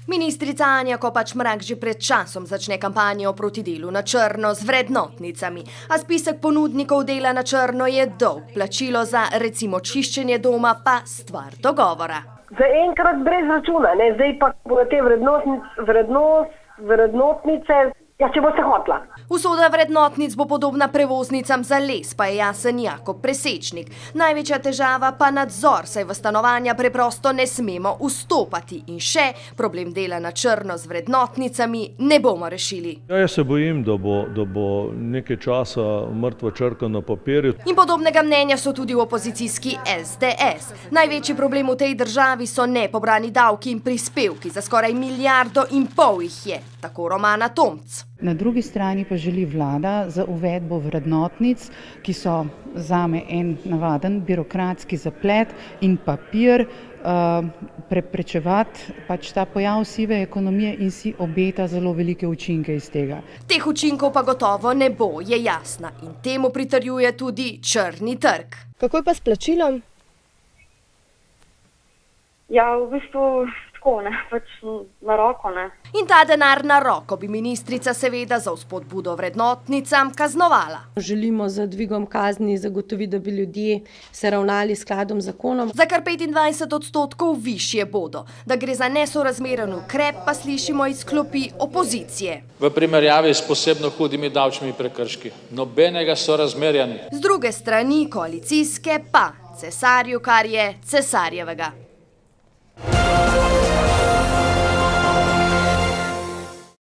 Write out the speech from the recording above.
Ministrica Anja Kopač-Mrak že pred časom začne kampanjo proti delu na črno z vrednotnicami, a spisek ponudnikov dela na črno je dolg, plačilo za recimo čiščenje doma pa stvar dogovora. Zaenkrat brez računa, ne? Zdaj pa bodo te vrednotnice, če bo se hotla. Usoda vrednotnic bo podobna prevoznicam za les, pa je jasen Jakob Presečnik. Največja težava pa nadzor, saj v stanovanja preprosto ne smemo vstopati. In še, problem dela na črno z vrednotnicami ne bomo rešili. Jaz se bojim, da bo nekaj časa mrtva črka na papirju. In podobnega mnenja so tudi v opozicijski SDS. Največji problem v tej državi so nepobrani davki in prispevki, za skoraj 1,5 milijarde jih je, tako Romana Tomc. Na drugi strani pa želi vlada za uvedbo vrednotnic, ki so zame en navaden birokratski zaplet in papir, preprečevati pač ta pojav sive ekonomije in si obeta zelo velike učinke iz tega. Teh učinkov pa gotovo ne bo, je jasna, in temu pritrjuje tudi črni trg. Kako je pa s plačilom? Ja, v bistvu tako, ne, pač na roko, ne. In ta denar na roko bi ministrica seveda za vzpodbudo vrednotnicam kaznovala. Želimo z dvigom kazni zagotoviti, da bi ljudje se ravnali skladom z zakonom. Za kar 25% višje bodo. Da gre za nesorazmeren ukrep, pa slišimo iz klopi opozicije. V primerjavi s posebno hudimi davčnimi prekrški. Nobenega sorazmerja ni. Z druge strani koalicijske pa cesarju, kar je cesarjevega.